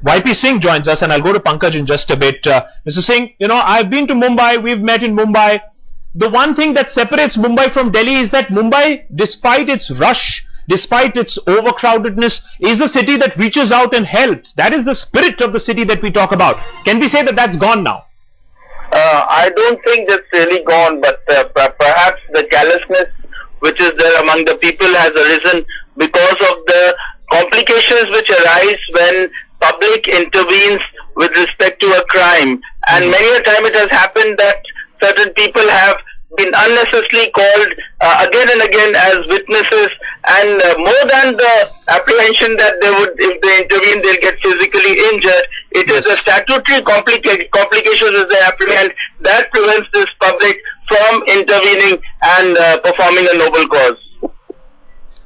YP Singh joins us, and I'll go to Pankaj in just a bit. Mr. Singh, I've been to Mumbai, we've met in Mumbai. The one thing that separates Mumbai from Delhi is that Mumbai, despite its rush, despite its overcrowdedness, is a city that reaches out and helps. That is the spirit of the city that we talk about. Can we say that that's gone now? I don't think that's really gone, but perhaps the callousness which is there among the people has arisen because of the complications which arise when public intervenes with respect to a crime. And many a time it has happened that certain people have been unnecessarily called again and again as witnesses, and more than the apprehension that they would, if they intervene, they'll get physically injured. It is the statutory complications as they apprehend that prevents this public from intervening and performing a noble cause.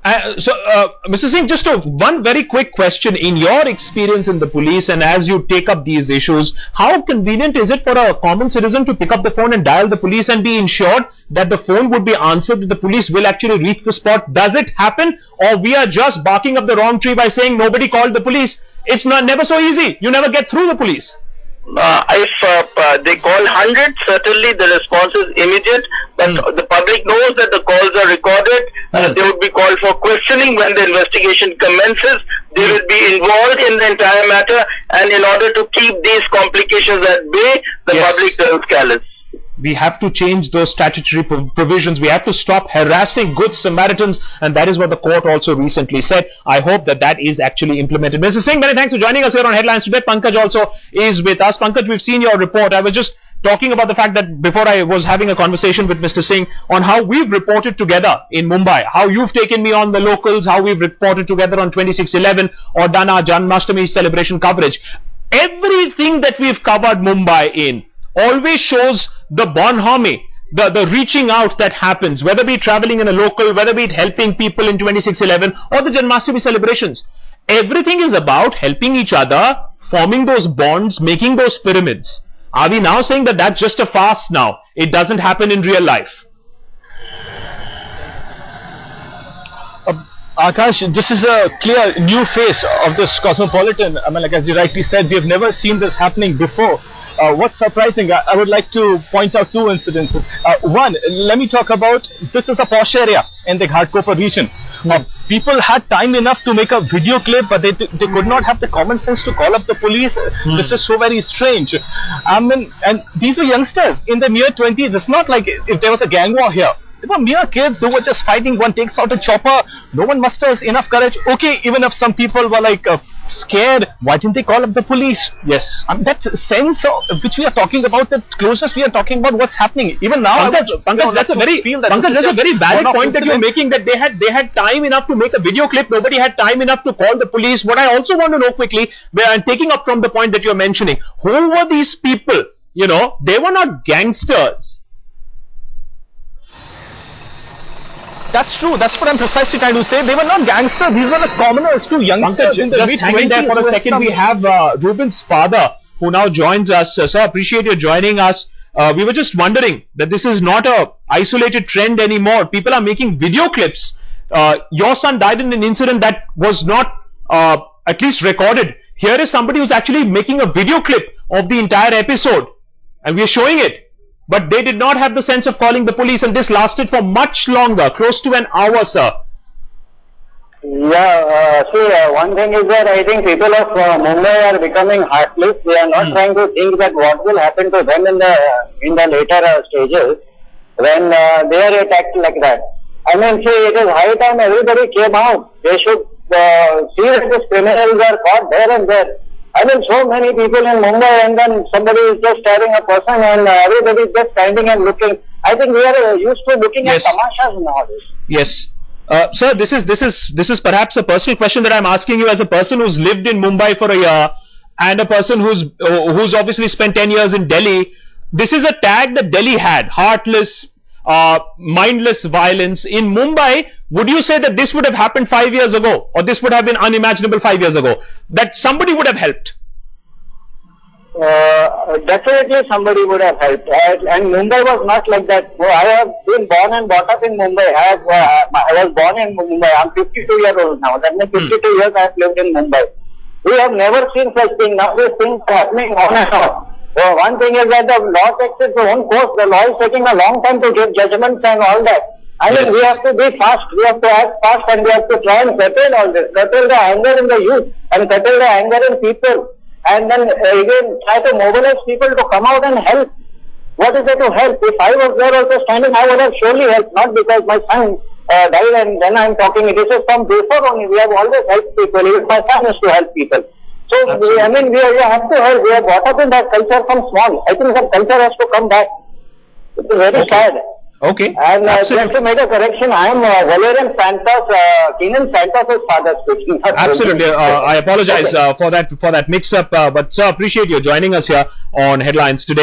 Mr. Singh, just one very quick question. In your experience in the police and as you take up these issues, how convenient is it for a common citizen to pick up the phone and dial the police and be ensured that the phone would be answered, that the police will actually reach the spot? Does it happen, or we are just barking up the wrong tree by saying nobody called the police? It's never so easy. You never get through the police. If they call 100, certainly the response is immediate, but the public knows that the calls are recorded. They would be called for questioning when the investigation commences. They will be involved in the entire matter, and in order to keep these complications at bay, the public turns callous. We have to change those statutory provisions. We have to stop harassing good Samaritans, and that is what the court also recently said. I hope that that is actually implemented. Mr. Singh, many thanks for joining us here on Headlines Today. Pankaj also is with us. Pankaj, we've seen your report. I was just talking about the fact that before I was having a conversation with Mr. Singh on how we've reported together in Mumbai, how you've taken me on the locals, how we've reported together on 26/11 or done our Janmashtami celebration coverage. Everything that we've covered Mumbai in always shows the bonhomie, the reaching out that happens, whether be traveling in a local, whether be it helping people in 26/11 or the Janmashtami celebrations. Everything is about helping each other, forming those bonds, making those pyramids. Are we now saying that that's just a farce now? It doesn't happen in real life? Akash, this is a clear new face of this cosmopolitan. I mean, like as you rightly said, we have never seen this happening before. What's surprising, I would like to point out two incidences. One, let me talk about, this is a posh area in the Ghatkopar region. People had time enough to make a video clip, but they could not have the common sense to call up the police. This is so very strange. I mean, and these were youngsters in their mere 20s. It's not like if there was a gang war here. They were mere kids who were just fighting. One takes out a chopper. No one musters enough courage. Okay, even if some people were like scared, why didn't they call up the police? Yes. That sense of which we are talking about, the closest we are talking about what's happening. Even now, Pankaj, that's a very valid point that you're making, that they had time enough to make a video clip. Nobody had time enough to call the police. What I also want to know quickly, and taking up from the point that you're mentioning, who were these people? They were not gangsters. That's true. That's what I'm precisely trying to say. They were not gangsters. These were the commoners, two youngsters in the mid-20s. Just hanging there for a second. We have Ruben's father who now joins us. Sir, appreciate you joining us. We were just wondering that this is not a isolated trend anymore. People are making video clips. Your son died in an incident that was not at least recorded. Here is somebody who's actually making a video clip of the entire episode, and we are showing it. But they did not have the sense of calling the police, and this lasted for much longer, close to an hour, sir. Yeah, one thing is that I think people of Mumbai are becoming heartless. They are not trying to think that what will happen to them in the later stages when they are attacked like that. I mean, it is high time everybody came out. They should see that these criminals are caught there and there. I mean, so many people in Mumbai, and then somebody is just staring a person and everybody is just standing and looking. I think we are used to looking at tamashas nowadays. Yes. Sir, this is perhaps a personal question that I'm asking you as a person who's lived in Mumbai for a year and a person who's obviously spent 10 years in Delhi. This is a tag that Delhi had, heartless, mindless violence. In Mumbai, would you say that this would have happened 5 years ago, or this would have been unimaginable 5 years ago, that somebody would have helped? Definitely somebody would have helped, and Mumbai was not like that. I have been born and brought up in Mumbai. I was born in Mumbai. I'm 52 years old now. That means 52 years I have lived in Mumbai. We have never seen such thing. Now these things are happening on and off. So one thing is that the law takes its own course. The law is taking a long time to give judgments and all that. I mean, we have to be fast. We have to act fast, and we have to try and curtail all this. Curtail the anger in the youth and curtail the anger in people. And then again try to mobilize people to come out and help. What is there to help? If I was there also standing, I would have surely helped. Not because my son died and then I am talking. It is from before only. We have always helped people. Even my son is to help people. So, we have to help. We are brought up in that culture from small. I think that culture has to come back. It is very sad. Okay. And just to make a correction, I am Valerian Santos, Kenan Santos' father speaking. Absolutely. I apologize for that mix-up, but sir, appreciate you joining us here on Headlines today.